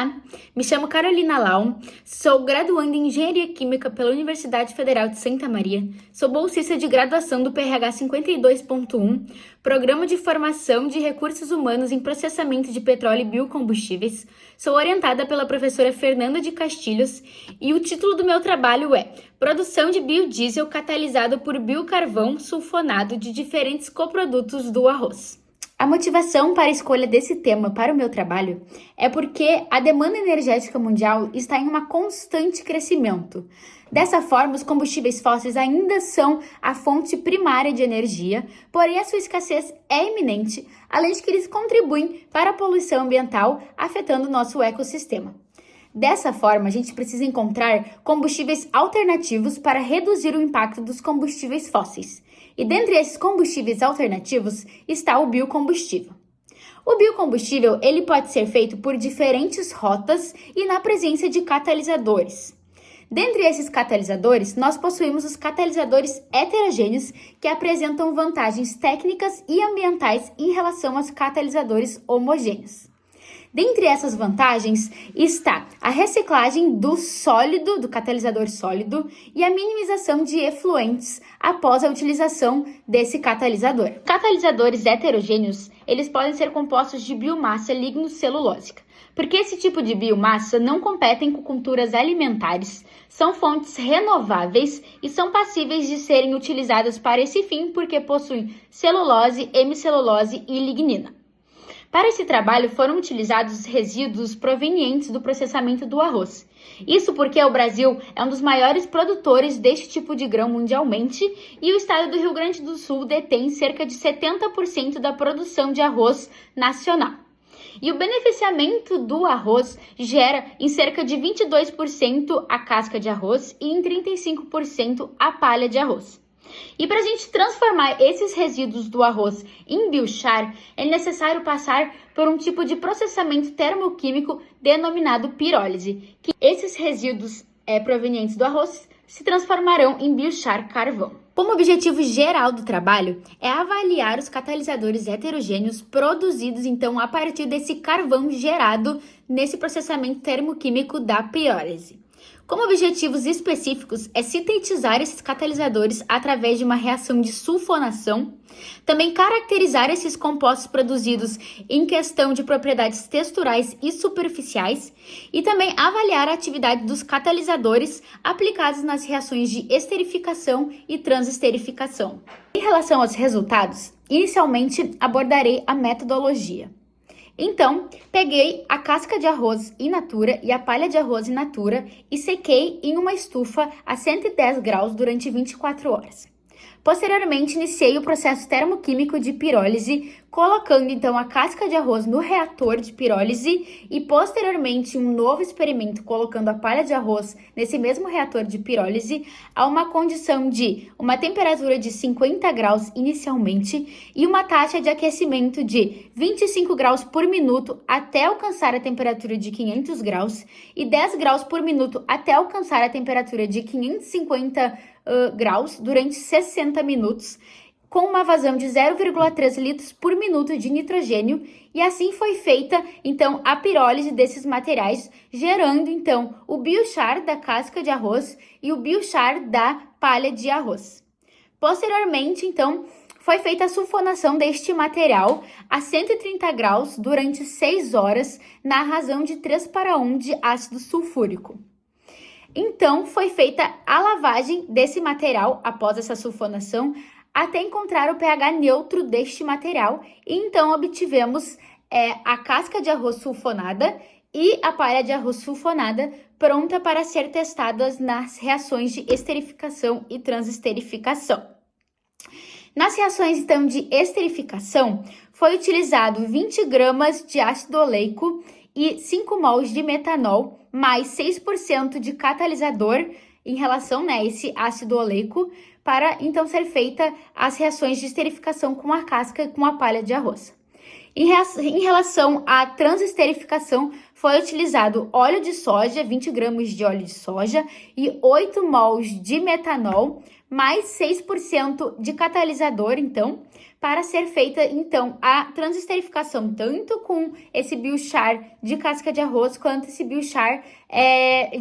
Olá, me chamo Carolina Lau, sou graduanda em Engenharia Química pela Universidade Federal de Santa Maria, sou bolsista de graduação do PRH 52.1, Programa de Formação de Recursos Humanos em Processamento de Petróleo e Biocombustíveis, sou orientada pela professora Fernanda de Castilhos e o título do meu trabalho é Produção de biodiesel catalisado por biocarvão sulfonado de diferentes coprodutos do arroz. A motivação para a escolha desse tema para o meu trabalho é porque a demanda energética mundial está em um constante crescimento. Dessa forma, os combustíveis fósseis ainda são a fonte primária de energia, porém a sua escassez é iminente, além de que eles contribuem para a poluição ambiental, afetando o nosso ecossistema. Dessa forma, a gente precisa encontrar combustíveis alternativos para reduzir o impacto dos combustíveis fósseis. E dentre esses combustíveis alternativos está o biocombustível. O biocombustível ele pode ser feito por diferentes rotas e na presença de catalisadores. Dentre esses catalisadores, nós possuímos os catalisadores heterogêneos que apresentam vantagens técnicas e ambientais em relação aos catalisadores homogêneos. Dentre essas vantagens está a reciclagem do sólido, do catalisador sólido, e a minimização de efluentes após a utilização desse catalisador. Catalisadores heterogêneos, eles podem ser compostos de biomassa lignocelulósica, porque esse tipo de biomassa não competem com culturas alimentares, são fontes renováveis e são passíveis de serem utilizadas para esse fim porque possuem celulose, hemicelulose e lignina. Para esse trabalho foram utilizados resíduos provenientes do processamento do arroz. Isso porque o Brasil é um dos maiores produtores deste tipo de grão mundialmente e o estado do Rio Grande do Sul detém cerca de 70% da produção de arroz nacional. E o beneficiamento do arroz gera em cerca de 22% a casca de arroz e em 35% a palha de arroz. E para a gente transformar esses resíduos do arroz em biochar, é necessário passar por um tipo de processamento termoquímico denominado pirólise, que esses resíduos provenientes do arroz se transformarão em biochar carvão. Como objetivo geral do trabalho é avaliar os catalisadores heterogêneos produzidos então a partir desse carvão gerado nesse processamento termoquímico da pirólise. Como objetivos específicos é sintetizar esses catalisadores através de uma reação de sulfonação, também caracterizar esses compostos produzidos em questão de propriedades texturais e superficiais e também avaliar a atividade dos catalisadores aplicados nas reações de esterificação e transesterificação. Em relação aos resultados, inicialmente abordarei a metodologia. Então, peguei a casca de arroz in natura e a palha de arroz in natura e sequei em uma estufa a 110 graus durante 24 horas. Posteriormente, iniciei o processo termoquímico de pirólise, colocando então a casca de arroz no reator de pirólise e posteriormente um novo experimento colocando a palha de arroz nesse mesmo reator de pirólise a uma condição de uma temperatura de 50 graus inicialmente e uma taxa de aquecimento de 25 graus por minuto até alcançar a temperatura de 500 graus e 10 graus por minuto até alcançar a temperatura de 550 graus durante 60 minutos, com uma vazão de 0,3 litros por minuto de nitrogênio, e assim foi feita, então, a pirólise desses materiais, gerando, então, o biochar da casca de arroz e o biochar da palha de arroz. Posteriormente, então, foi feita a sulfonação deste material a 130 graus durante 6 horas, na razão de 3:1 de ácido sulfúrico. Então, foi feita a lavagem desse material após essa sulfonação até encontrar o pH neutro deste material e então obtivemos a casca de arroz sulfonada e a palha de arroz sulfonada pronta para ser testadas nas reações de esterificação e transesterificação. Nas reações então de esterificação, foi utilizado 20 gramas de ácido oleico e 5 mols de metanol, mais 6% de catalisador em relação a esse ácido oleico, para então ser feita as reações de esterificação com a casca e com a palha de arroz. Em relação à transesterificação, foi utilizado óleo de soja, 20 gramas de óleo de soja e 8 mols de metanol, mais 6% de catalisador, então, para ser feita, então, a transesterificação, tanto com esse biochar de casca de arroz, quanto esse biochar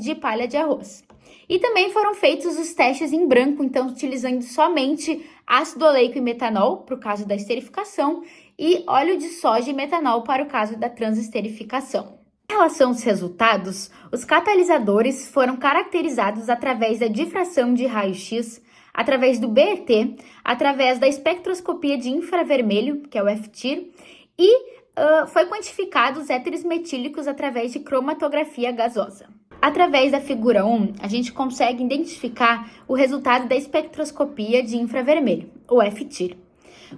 de palha de arroz. E também foram feitos os testes em branco, então, utilizando somente ácido oleico e metanol, para o caso da esterificação, e óleo de soja e metanol para o caso da transesterificação. Em relação aos resultados, os catalisadores foram caracterizados através da difração de raio-x, através do BET, através da espectroscopia de infravermelho, que é o FTIR, e foi quantificado os éteres metílicos através de cromatografia gasosa. Através da figura 1, a gente consegue identificar o resultado da espectroscopia de infravermelho, o FTIR.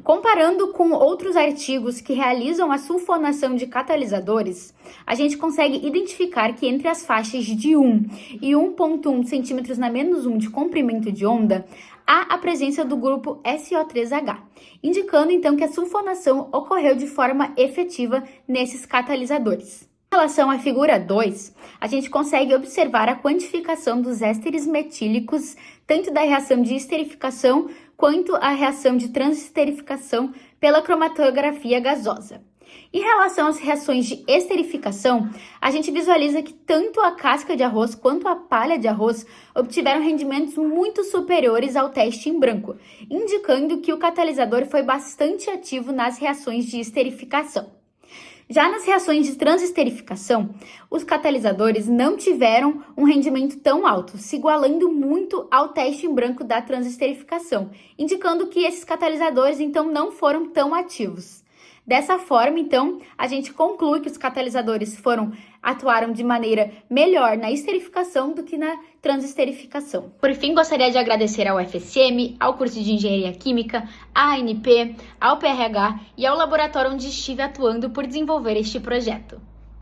Comparando com outros artigos que realizam a sulfonação de catalisadores, a gente consegue identificar que entre as faixas de 1 e 1,1 centímetros na menos 1 de comprimento de onda, há a presença do grupo SO3H, indicando então que a sulfonação ocorreu de forma efetiva nesses catalisadores. Em relação à figura 2, a gente consegue observar a quantificação dos ésteres metílicos, tanto da reação de esterificação quanto a reação de transesterificação pela cromatografia gasosa. Em relação às reações de esterificação, a gente visualiza que tanto a casca de arroz quanto a palha de arroz obtiveram rendimentos muito superiores ao teste em branco, indicando que o catalisador foi bastante ativo nas reações de esterificação. Já nas reações de transesterificação, os catalisadores não tiveram um rendimento tão alto, se igualando muito ao teste em branco da transesterificação, indicando que esses catalisadores então não foram tão ativos. Dessa forma, então, a gente conclui que os catalisadores atuaram de maneira melhor na esterificação do que na transesterificação. Por fim, gostaria de agradecer ao FSM, ao curso de Engenharia Química, à ANP, ao PRH e ao laboratório onde estive atuando por desenvolver este projeto.